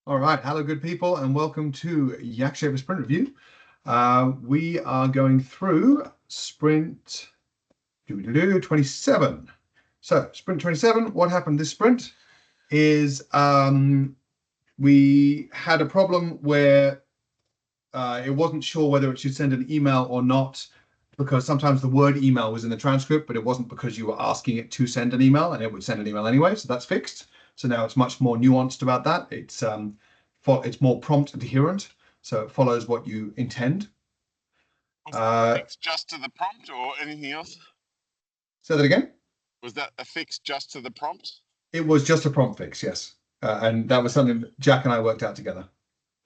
All right, hello, good people, and welcome to YakShaver Sprint Review. We are going through Sprint 27. So, Sprint 27, what happened this sprint is we had a problem where it wasn't sure whether it should send an email or not, because sometimes the word email was in the transcript, but it wasn't because you were asking it to send an email, and it would send an email anyway, so that's fixed. So now it's much more nuanced about that. It's more prompt adherent, so it follows what you intend. Fixed just to the prompt or anything else? Say that again? Was that a fix just to the prompt? It was just a prompt fix, yes. And that was something that Jack and I worked out together.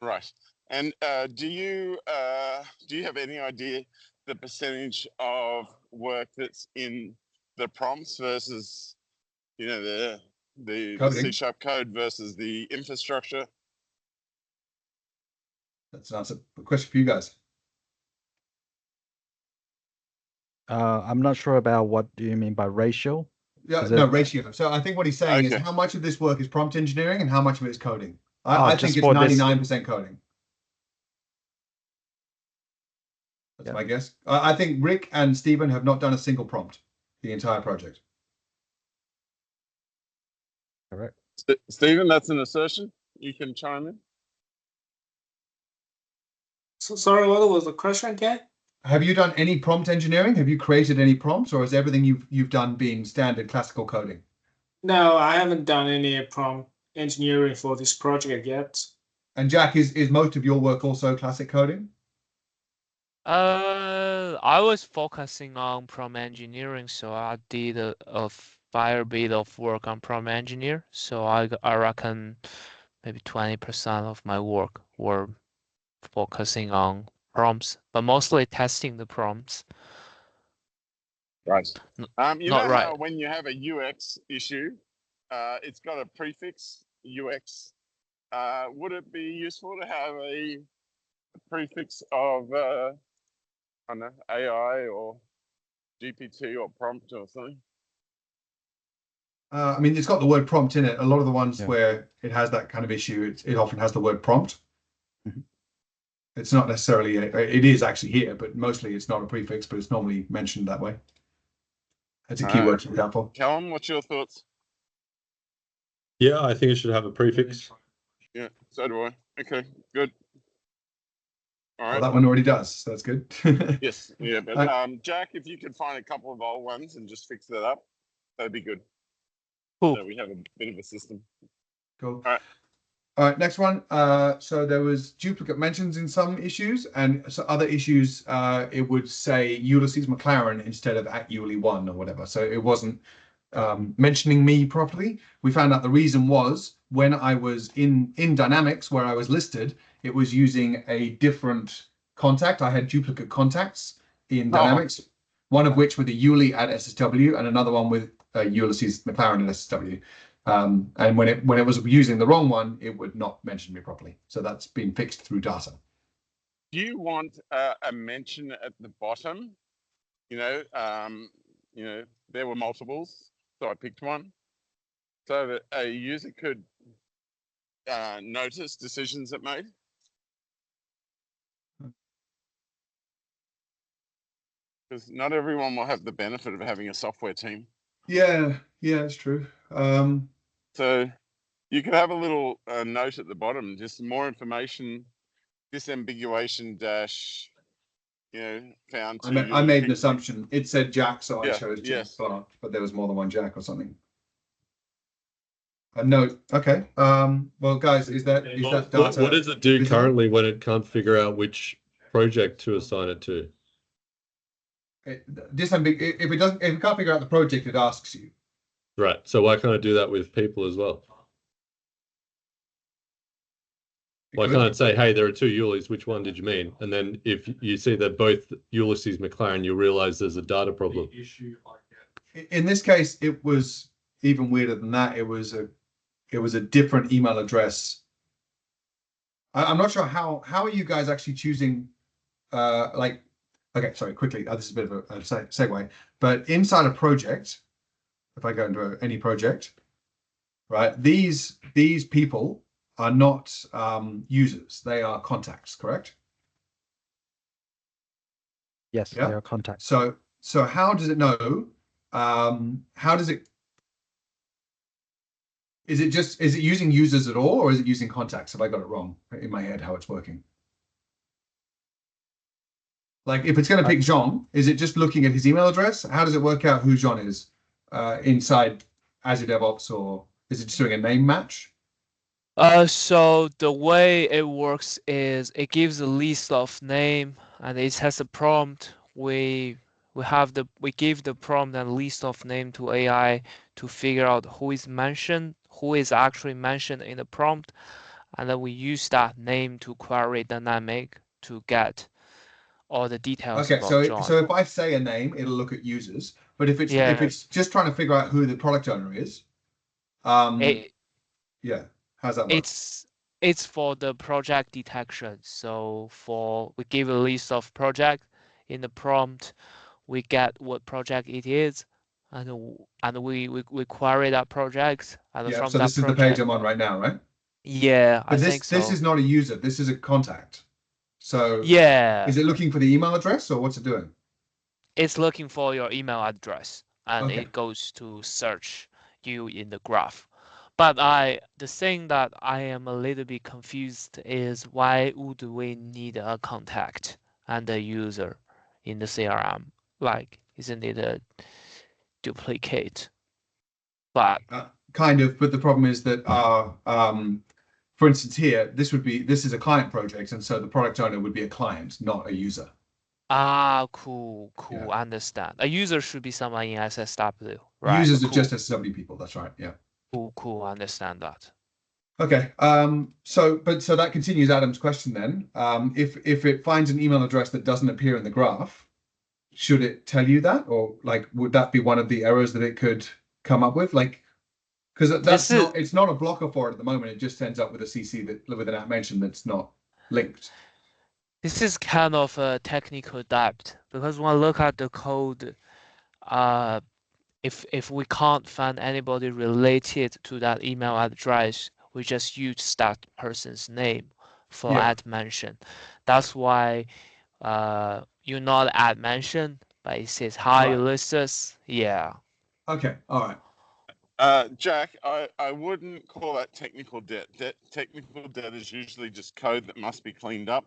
Right. And do you have any idea the percentage of work that's in the prompts versus, the C# code versus the infrastructure? That's an answer. A question for you guys. I'm not sure about what do you mean by ratio. Yeah, no, ratio. So I think what he's saying is how much of this work is prompt engineering and how much of it is coding. I think it's 99% coding. That's my guess. I think Rick and Stephen have not done a single prompt the entire project. Correct. Stephen, that's an assertion. You can chime in. So sorry, what was the question again? Have you done any prompt engineering? Have you created any prompts, or is everything you've done being standard classical coding? No, I haven't done any prompt engineering for this project yet. And Jack, is most of your work also classic coding? I was focusing on prompt engineering, so I did a fair bit of work on prompt engineer. So I reckon maybe 20% of my work were focusing on prompts, but mostly testing the prompts. Right. Not right. How when you have a UX issue, it's got a prefix UX. Would it be useful to have a prefix of I don't know, AI or GPT or prompt or something? I mean, it's got the word prompt in it. A lot of the ones where it has that kind of issue, it often has the word prompt. Mm-hmm. It's not necessarily, it is actually here, but mostly it's not a prefix, but it's normally mentioned that way. It's a keyword, for example. Callum, what's your thoughts? Yeah, I think it should have a prefix. Yeah, so do I. Okay, good. All right. Well, that one already does, so that's good. Yes, yeah, but Jack, if you could find a couple of old ones and just fix that up, that'd be good. Cool. So we have a bit of a system. Cool. All right, next one. So there was duplicate mentions in some issues, and so other issues, it would say Ulysses McLaren instead of @Uli1 or whatever. So it wasn't mentioning me properly. We found out the reason was when I was in Dynamics where I was listed, it was using a different contact. I had duplicate contacts in Dynamics, one of which with a Uli at SSW and another one with Ulysses McLaren at SSW. And when it was using the wrong one, it would not mention me properly. So that's been fixed through data. Do you want a mention at the bottom? There were multiples, so I picked one, so that a user could notice decisions it made. Because not everyone will have the benefit of having a software team. Yeah, it's true. So you could have a little note at the bottom, just more information, disambiguation dash, found. I made an assumption. It said Jack, so I chose Jack, yes. but there was more than one Jack or something. A note. Okay. Well, guys, is that data? What does it do currently when it can't figure out which project to assign it to? If it can't figure out the project, it asks you. Right. So why can't I do that with people as well? Why can't it say, hey, there are two Ulis, which one did you mean? And then if you see that both Ulysses McLaren, you realize there's a data problem. In this case, it was even weirder than that. It was a different email address. I'm not sure how are you guys actually choosing okay, sorry, quickly. This is a bit of a segue, but inside a project, if I go into any project, right, these people are not users. They are contacts, correct? Yes, Yeah. they are contacts. So how does it know? How does it? Is it using users at all, or is it using contacts? Have I got it wrong in my head how it's working? Like if it's going to pick Jean, is it just looking at his email address? How does it work out who Jean is inside Azure DevOps, or is it just doing a name match? So the way it works is it gives a list of name and it has a prompt. We give the prompt and list of name to AI to figure out who is actually mentioned in the prompt, and then we use that name to query dynamic to get all the details Okay, about John. so if I say a name, it'll look at users. But if it's just trying to figure out who the product owner is, yeah, how's that work? It's for the project detection. So we give a list of project in the prompt, we get what project it is, and we query that project, and Yeah, from so that this is the project. page I'm on right now, right? Yeah, But I think so. this is not a user. This is a contact. So Yeah, is it looking for the email address, or what's it doing? it's looking for your email address, and Okay. it goes to search you in the graph. But the thing that I am a little bit confused is why would we need a contact and a user in the CRM? Like, isn't it a duplicate? But Kind of, but the problem is that for instance here, this is a client project, and so the product owner would be a client, not a user. cool, Yeah. understand. A user should be someone in SSW, right? Users are Cool. just SSW people, that's right, yeah. Cool, understand that. Okay, so that continues Adam's question then. If it finds an email address that doesn't appear in the graph, should it tell you that, or like would that be one of the errors that it could come up with? Like, because it's not a blocker for it at the moment. It just ends up with a CC with an @mention that's not linked. This is kind of a technical debt because when I look at the code, if we can't find anybody related to that email address, we just use that person's name for @mention. That's why you're not @mention, but it says hi Ulysses. Yeah. Okay, all right. Jack, I wouldn't call that technical debt. Technical debt is usually just code that must be cleaned up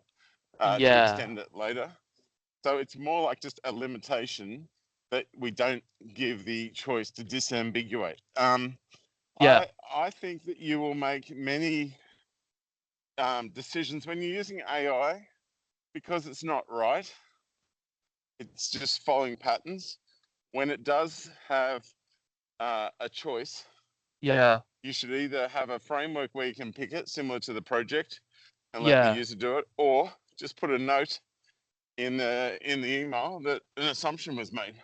to extend it later. So it's more like just a limitation that we don't give the choice to disambiguate. I think that you will make many decisions when you're using AI because it's not right. It's just following patterns. When it does have a choice, you should either have a framework where you can pick it, similar to the project, and let the user do it, or just put a note in the email that an assumption was made.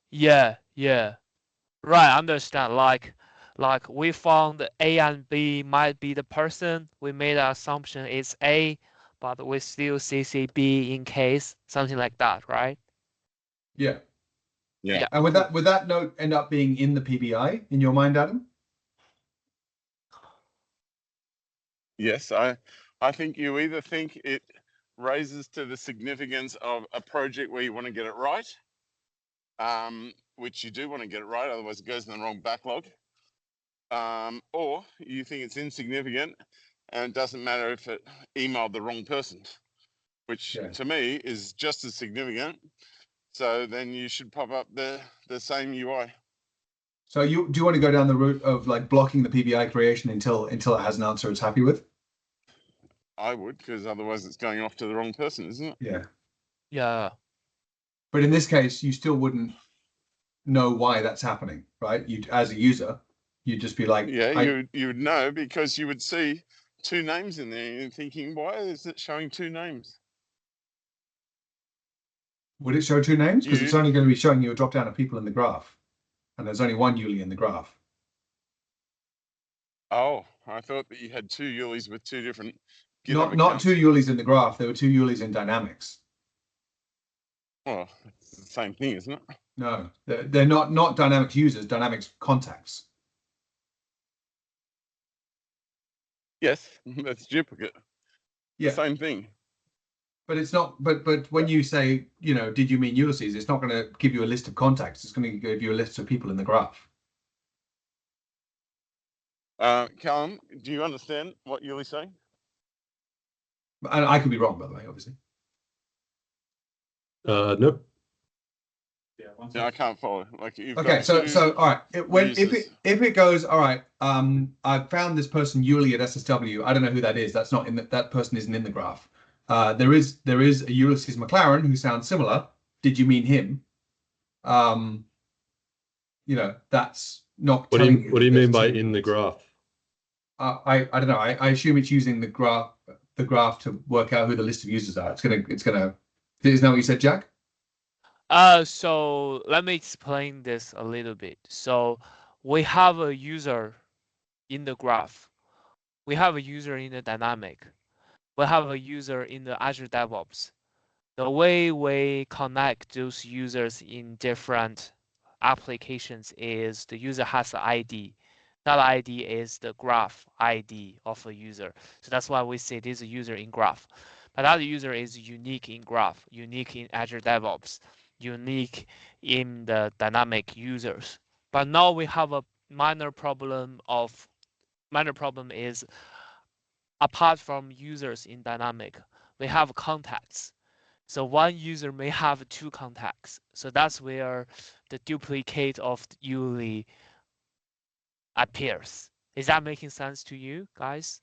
Yeah. Right, understand. Like we found A and B might be the person. We made an assumption it's A, but we still CC B in case, something like that, right? Yeah. Yeah. And would that note end up being in the PBI in your mind, Adam? Yes, I think you either think it raises to the significance of a project where you want to get it right, which you do want to get it right, otherwise it goes in the wrong backlog, or you think it's insignificant and it doesn't matter if it emailed the wrong person, which to me is just as significant. So then you should pop up the same UI. So do you want to go down the route of like blocking the PBI creation until it has an answer it's happy with? I would, because otherwise it's going off to the wrong person, isn't it? Yeah. Yeah. But in this case, you still wouldn't know why that's happening, right? You, as a user, you'd just be like, you would know because you would see two names in there and thinking, why is it showing two names? Would it show two names? Because it's only going to be showing you a drop down of people in the graph, and there's only one Yuli in the graph. Oh, I thought that you had two Yulis with two different. Not two Yulis in the graph. There were two Yulis in Dynamics. Well, it's the same thing, isn't it? No, they're not Dynamics users. Dynamics contacts. Yes, that's duplicate. Yeah, The same thing. but it's not. But when you say, you know, did you mean Ulysses? It's not going to give you a list of contacts. It's going to give you a list of people in the graph. Callum, do you understand what Yuli's saying? And I could be wrong, by the way, obviously. Nope. Yeah, I can't follow. Like you've Okay, got so all right. users. If it goes, all right. I found this person Yuli at SSW. I don't know who that is. That's not in that person isn't in the graph. There is a Ulysses McLaren who sounds similar. Did you mean him? You know, that's not. What telling do you mean by there's two. in the graph? I don't know. I assume it's using the graph to work out who the list of users are. It's gonna. Isn't that what you said, Jack? So let me explain this a little bit. So we have a user in the graph. We have a user in the dynamic. We have a user in the Azure DevOps. The way we connect those users in different applications is the user has an ID. That ID is the graph ID of a user. So that's why we say this is a user in graph. But that user is unique in graph, unique in Azure DevOps, unique in the dynamic users. But now we have a minor problem is apart from users in dynamic, we have contacts. So one user may have two contacts. So that's where the duplicate of Yuli appears. Is that making sense to you guys?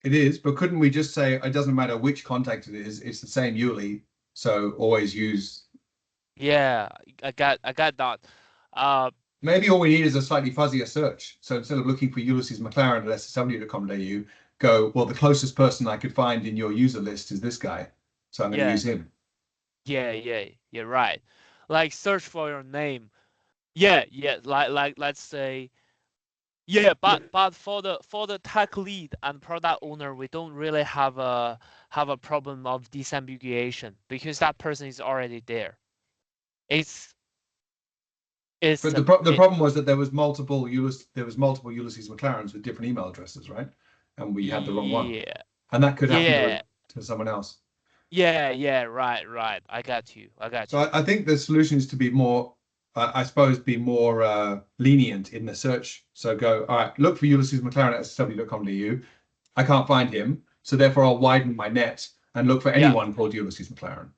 It is, but couldn't we just say it doesn't matter which contact it is, it's the same Yuli, so always use. Yeah, I got that. Maybe all we need is a slightly fuzzier search. So instead of looking for Ulysses McLaren at ssw.com.au, go, well, the closest person I could find in your user list is this guy. So I'm going to use him. Yeah, you're right. Like search for your name. Yeah, like let's say, but for the tech lead and product owner, we don't really have a problem of disambiguation because that person is already there. But the problem was that there was multiple Ulysses McLarens with different email addresses, right? And we had the wrong one. Yeah. And that could happen to someone else. Yeah, right. I got you. So I think the solution is to be more, I suppose, be more lenient in the search. So go, all right, look for Ulysses McLaren at ssw.com.au. I can't find him, so therefore I'll widen my net and look for anyone called Ulysses McLaren.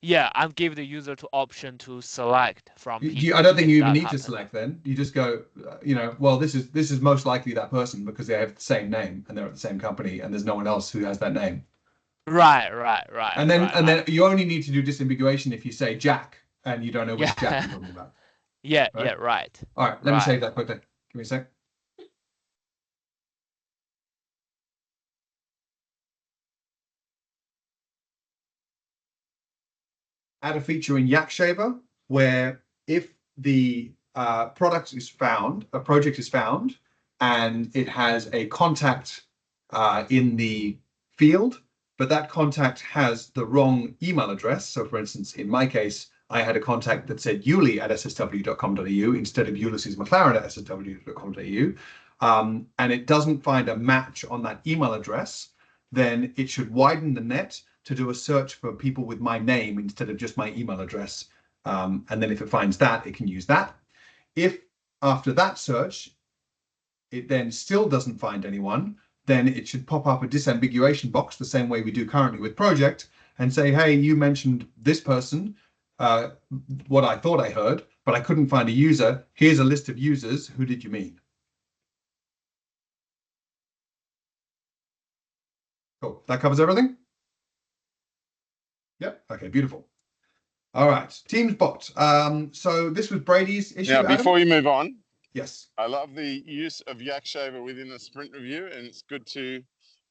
And give the user the option to select from people. I don't think you even need to select then. You just go, well, this is most likely that person because they have the same name and they're at the same company and there's no one else who has that name. Right. And then you only need to do disambiguation if you say Jack and you don't know which Jack you're talking about. Right. All right, let me save that quickly. Give me a sec. Add a feature in YakShaver where if the project is found, and it has a contact in the field, but that contact has the wrong email address. So for instance, in my case, I had a contact that said Yuli at ssw.com.au instead of Ulysses McLaren at ssw.com.au, and it doesn't find a match on that email address, then it should widen the net to do a search for people with my name instead of just my email address. And then if it finds that, it can use that. If after that search, it then still doesn't find anyone, then it should pop up a disambiguation box the same way we do currently with project and say, hey, you mentioned this person, what I thought I heard, but I couldn't find a user. Here's a list of users. Who did you mean? Cool. That covers everything? Yep. Okay, beautiful. All right, Teams bot. So this was Brady's issue. Now, before you move on, yes, I love the use of YakShaver within the sprint review, and it's good to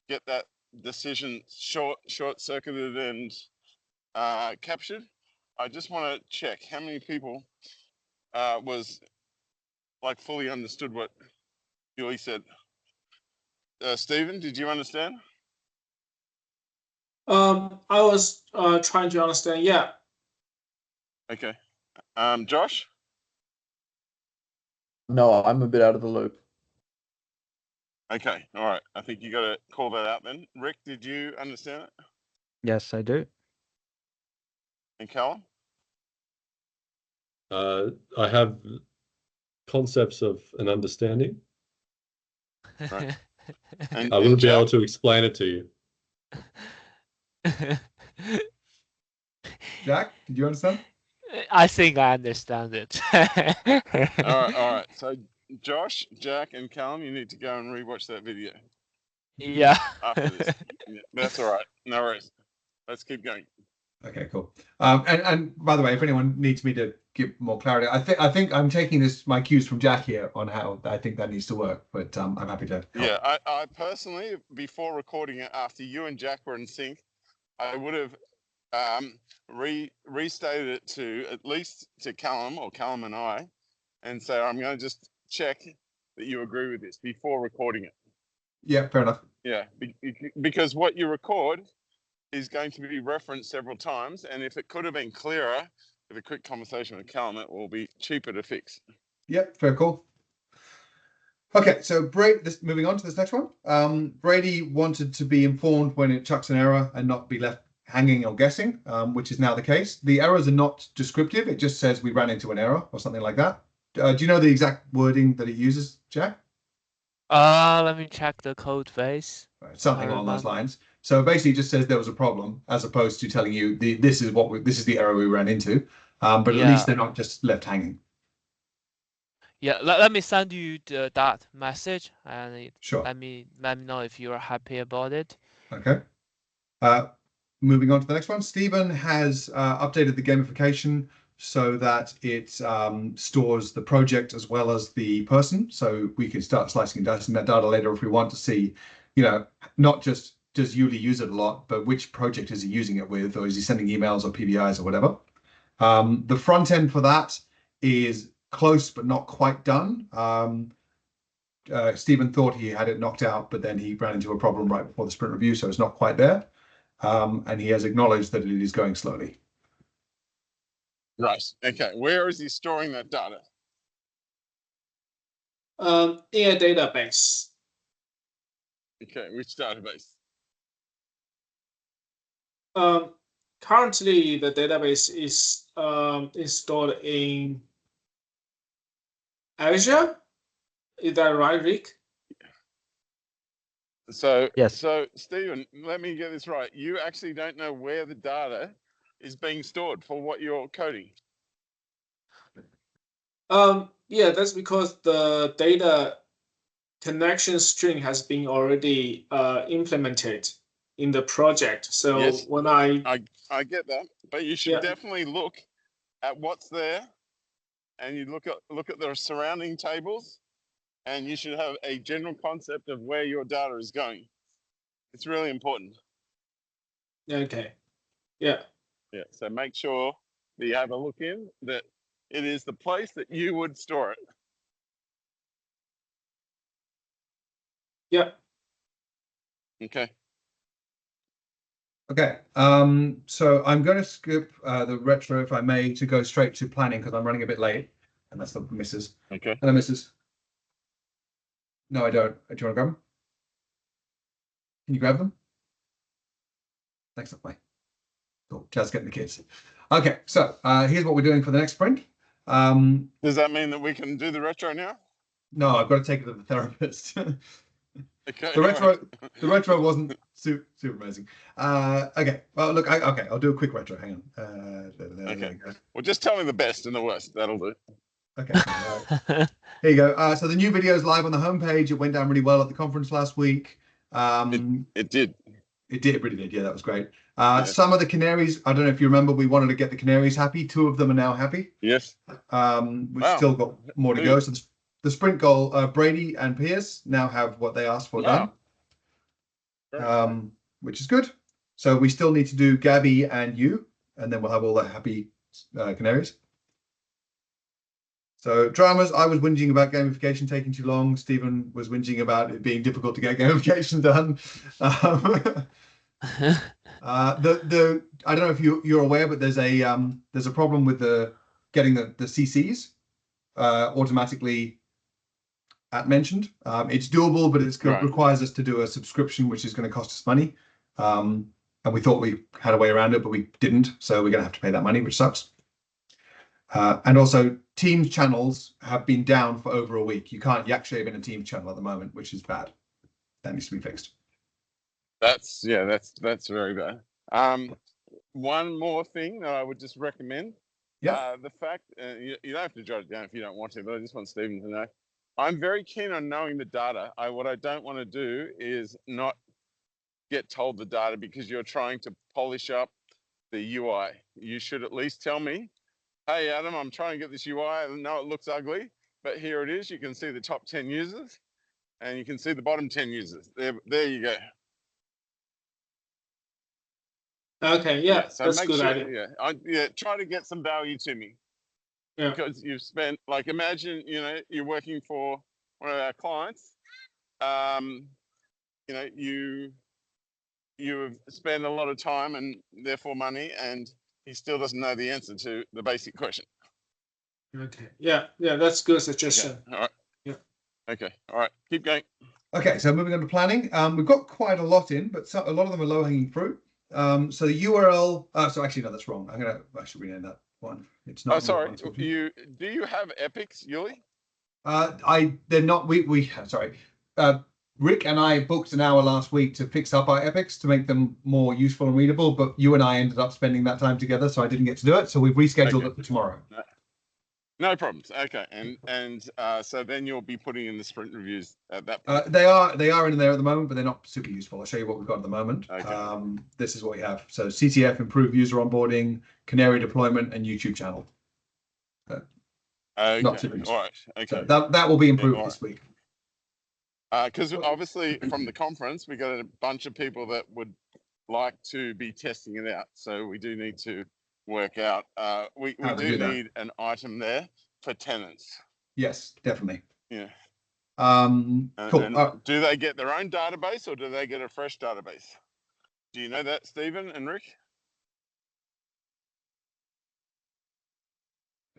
get that decision short-circuited and captured. I just want to check how many people was like fully understood what Julie said. Stephen, did you understand? I was trying to understand. Yeah. Okay. Josh? No, I'm a bit out of the loop. Okay, all right. I think you got to call that out then. Rick, did you understand it? Yes, I do. And Callum? I have concepts of an understanding. Right. I wouldn't be able to explain it to you. Jack, did you understand? I think I understand it. All right. So Josh, Jack, and Callum, you need to go and rewatch that video Yeah. after this. Yeah, that's all right. No worries. Let's keep going. Okay, cool. And by the way, if anyone needs me to give more clarity, I think I'm taking my cues from Jack here on how I think that needs to work. But I'm happy to help. Yeah, I personally, before recording it, after you and Jack were in sync, I would have restated it to at least to Callum or Callum and I, and say I'm going to just check that you agree with this before recording it. Yeah, fair enough. Yeah, because what you record is going to be referenced several times, and if it could have been clearer with a quick conversation with Callum, it will be cheaper to fix. Yep, fair call. Okay, so moving on to this next one. Brady wanted to be informed when it chucks an error and not be left hanging or guessing, which is now the case. The errors are not descriptive. It just says we ran into an error or something like that. Do you know the exact wording that it uses, Jack? Let me check the code base. Right, something along those lines. So basically, it just says there was a problem, as opposed to telling you this is the error we ran into. But at least they're not just left hanging. Yeah, let me send you that message, and Sure. let me know if you are happy about it. Okay. Moving on to the next one. Stephen has updated the gamification so that it stores the project as well as the person. So we can start slicing and dicing that data later if we want to see, not just does Yuli use it a lot, but which project is he using it with, or is he sending emails or PDIs or whatever. The front end for that is close but not quite done. Stephen thought he had it knocked out, but then he ran into a problem right before the sprint review, so it's not quite there. And he has acknowledged that it is going slowly. Right. Okay. Where is he storing that data? In a database. Okay. Which database? Currently, the database is installed in Azure. Is that right, Rick? So, Yes. So, Stephen, let me get this right. You actually don't know where the data is being stored for what you're coding. Yeah, that's because the data connection string has been already implemented in the project. So yes, when I get that, but you should definitely look at what's there, and you look at the surrounding tables, and you should have a general concept of where your data is going. It's really important. Okay. Yeah. Yeah. So make sure that you have a look in that it is the place that you would store it. Yeah. Okay. Okay. So I'm going to skip the retro, if I may, to go straight to planning because I'm running a bit late. And that's the missus. Okay. Hello, missus. No, I don't. Do you want to grab them? Can you grab them? Thanks, Mike. Cool. Just getting the kids. Okay. So here's what we're doing for the next sprint. Does that mean that we can do the retro now? No, I've got to take it to the therapist. Okay. The retro wasn't super amazing. Okay. Well, look. Okay. I'll do a quick retro. Hang on. Okay. Well, just tell me the best and the worst. That'll do. Okay. Here you go. So the new video is live on the homepage. It went down really well at the conference last week. It did. It really did. Yeah, that was great. Yes. Some of the canaries, I don't know if you remember, we wanted to get the canaries happy. 2 of them are now happy. Yes. We've still got more to go. So the sprint goal, Brady and Pierce now have what they asked for done, which is good. So we still need to do Gabby and you, and then we'll have all the happy canaries. So dramas, I was whinging about gamification taking too long. Stephen was whinging about it being difficult to get gamification done. I don't know if you're aware, but there's a problem with getting the CCs automatically mentioned. It's doable, but it Right. requires us to do a subscription, which is going to cost us money. And we thought we had a way around it, but we didn't. So we're going to have to pay that money, which sucks. And also, Teams channels have been down for over a week. You can't YakShave in a Teams channel at the moment, which is bad. That needs to be fixed. That's very bad. One more thing that I would just recommend. Yeah. The fact you don't have to jot it down if you don't want to, but I just want Stephen to know. I'm very keen on knowing the data. What I don't want to do is not get told the data because you're trying to polish up the UI. You should at least tell me, hey, Adam, I'm trying to get this UI. I know it looks ugly, but here it is. You can see the top 10 users and you can see the bottom 10 users. There you go. Okay, yeah, So that's a make good sure, idea. try to get some value to me. Yeah. Because you've spent, like, imagine, you're working for one of our clients. You have spent a lot of time and therefore money, and he still doesn't know the answer to the basic question. Okay, yeah, that's good Okay. suggestion. All right. Yeah. Okay. All right. Keep going. Okay, so moving on to planning. We've got quite a lot in, but a lot of them are low-hanging fruit. So the URL. So actually, no, that's wrong. I should rename that one. It's not. Oh, sorry. Do you have epics, Yuli? They're not. Sorry. Rick and I booked an hour last week to fix up our epics to make them more useful and readable, but you and I ended up spending that time together, so I didn't get to do it. So we've rescheduled it for tomorrow. No problems. Okay, and so then you'll be putting in the sprint reviews at that point. They are in there at the moment, but they're not super useful. I'll show you what we've got at the moment. Okay. This is what we have. So CTF, improved user onboarding, Canary deployment, and YouTube channel. Okay. Not super useful. All right. Okay. So that will be improved all this week. Because obviously from the conference, we got a bunch of people that would like to be testing it out. So we do need to work out. We do need an item there for tenants. Yes, definitely. Yeah. Cool. And do they get their own database or do they get a fresh database? Do you know that, Stephen and Rick?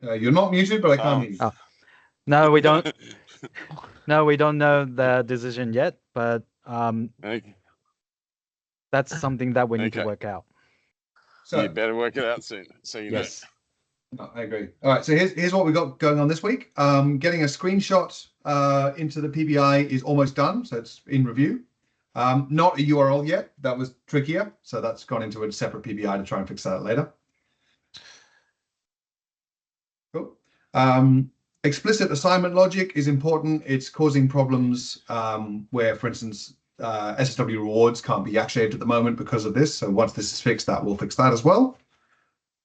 You're not muted, but I can't hear you. Oh. No, we don't. No, we don't know the decision yet, but Okay. that's something that we need to work out. So you better work it out soon. So yes. No, I agree. All right, so here's what we got going on this week. Getting a screenshot into the PBI is almost done, so it's in review. Not a URL yet. That was trickier, so that's gone into a separate PBI to try and fix that later. Cool. Explicit assignment logic is important. It's causing problems where, for instance, SSW rewards can't be YakShaved at the moment because of this. So once this is fixed, that will fix that as well.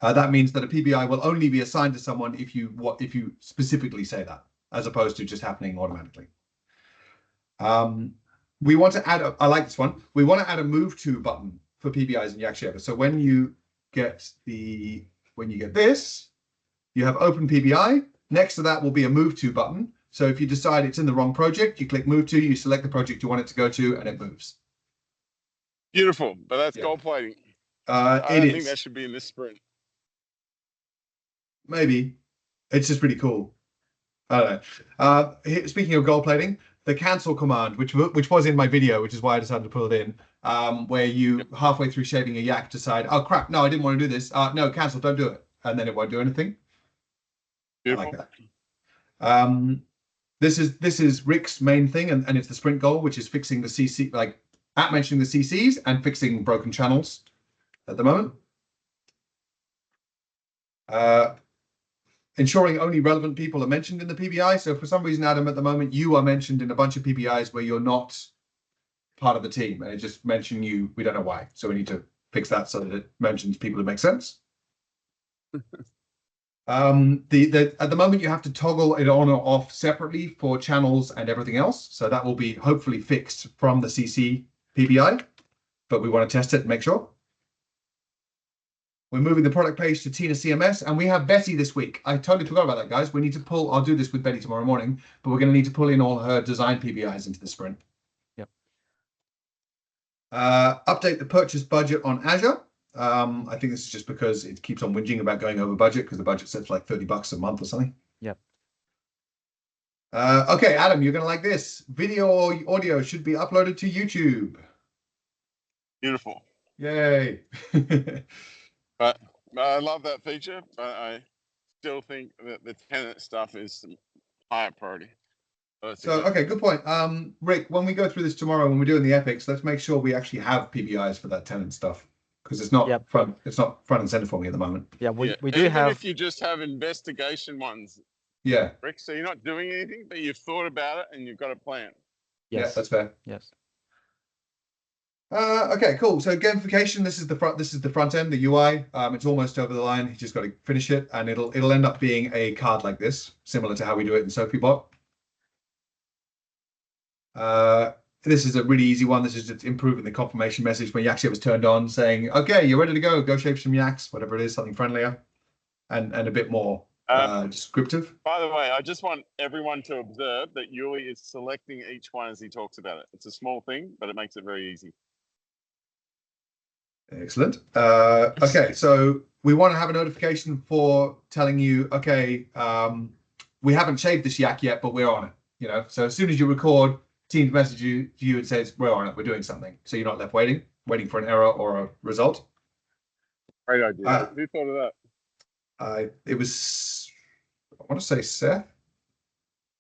That means that a PBI will only be assigned to someone if you specifically say that, as opposed to just happening automatically. We want to add, I like this one. We want to add a move to button for PBIs in YakShaver. So when you get this, you have open PBI. Next to that will be a move to button. So if you decide it's in the wrong project, you click move to, you select the project you want it to go to, and it moves. Beautiful, but that's gold plating. I don't think that should be in this sprint. Maybe. It's just pretty cool. I don't know. Speaking of gold plating, the cancel command, which was in my video, which is why I decided to pull it in, where you halfway through shaving a yak decide, oh crap, no, I didn't want to do this. No, cancel, don't do it. And then it won't do anything. Beautiful. I like that. This is Rick's main thing, and it's the sprint goal, which is fixing the CC, like mentioning the CCs and fixing broken channels at the moment. Ensuring only relevant people are mentioned in the PBI. So for some reason, Adam, at the moment, you are mentioned in a bunch of PBIs where you're not part of the team, and it just mentioned you. We don't know why. So we need to fix that so that it mentions people who make sense. At the moment, you have to toggle it on or off separately for channels and everything else. So that will be hopefully fixed from the CC PBI, but we want to test it and make sure. We're moving the product page to Tina CMS, and we have Betty this week. I totally forgot about that, guys. We need to pull, I'll do this with Betty tomorrow morning, but we're going to need to pull in all her design PBIs into the sprint. Yep. Update the purchase budget on Azure. I think this is just because it keeps on whinging about going over budget because the budget sets like $30 a month or something. Yep. Okay, Adam, you're going to like this. Video or audio should be uploaded to YouTube. Beautiful. Yay. But I love that feature, but I still think that the tenant stuff is higher priority. So, okay, good point. Rick, when we go through this tomorrow, when we're doing the epics, let's make sure we actually have PBIs for that tenant stuff, because it's not Yep. front and center for me at the moment. Yeah, we do Even have. if you just have investigation ones, Yeah. Rick, so you're not doing anything, but you've thought about it and you've got a plan. Yeah, Yes. that's fair. Yes. Okay, cool. So gamification, this is the front end, the UI. It's almost over the line. You just got to finish it, and it'll end up being a card like this, similar to how we do it in SophieBot. This is a really easy one. This is just improving the confirmation message when YakShaver was turned on, saying, "Okay, you're ready to go. Go shave some yaks," whatever it is, something friendlier, and a bit more descriptive. By the way, I just want everyone to observe that Yuli is selecting each one as he talks about it. It's a small thing, but it makes it very easy. Excellent. Okay, so we want to have a notification for telling you, okay, we haven't shaved this yak yet, but we're on it. You know, so as soon as you record, Teams message you and says we're on it, we're doing something. So you're not left waiting for an error or a result. Great idea. Who thought of that? It was, I want to say Seth.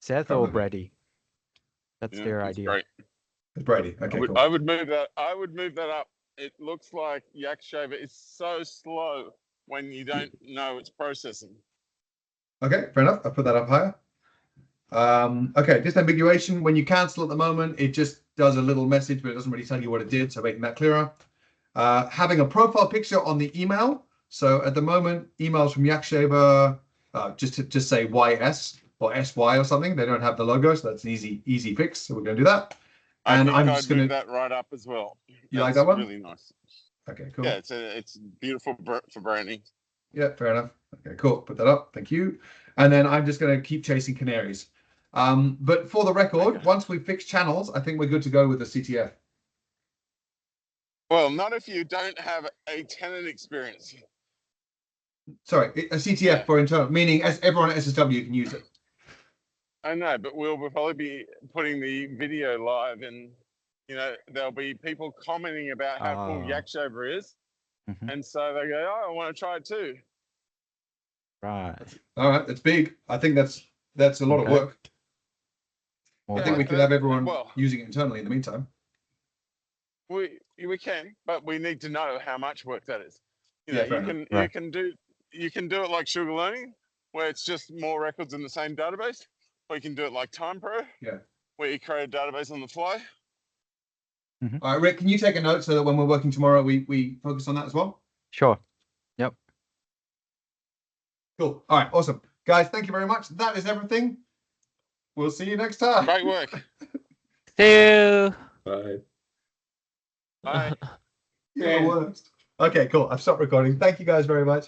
Seth or Brady? That's Yeah, their that's idea. Great. It's Brady. Okay, cool. I would move that. I would move that up. It looks like YakShaver is so slow when you don't know it's processing. Okay, fair enough. I'll put that up higher. Okay, disambiguation. When you cancel at the moment, it just does a little message, but it doesn't really tell you what it did, so making that clearer. Having a profile picture on the email. So at the moment, emails from YakShaver, just say YS or SY or something. They don't have the logo, so that's an easy fix. So we're going to do that. And I'm just going to move that right up as well. You like that one? Really nice. Okay, cool. Yeah, it's beautiful for branding. Yeah, fair enough. Okay, cool. Put that up. Thank you. And then I'm just going to keep chasing canaries. But for the record, once we fix channels, I think we're good to go with the CTF. Well, not if you don't have a tenant experience. Sorry, a CTF for internal, meaning as everyone at SSW can use it. I know, but we'll probably be putting the video live, and there'll be people commenting about how cool YakShaver is, and so they go, "Oh, I want to try it too." Right. All right, that's big. I think that's a lot of work. I think we could have everyone using it internally in the meantime. We can, but we need to know how much work that is. You can do it like Sugar Learning, where it's just more records in the same database, or you can do it like TimePro, where you create a database on the fly. All right, Rick, can you take a note so that when we're working tomorrow, we focus on that as well? Sure. Yep. Cool. All right, awesome. Guys, thank you very much. That is everything. We'll see you next time. Great work. See you. Bye. Bye. You're the worst. Okay, cool. I've stopped recording. Thank you guys very much.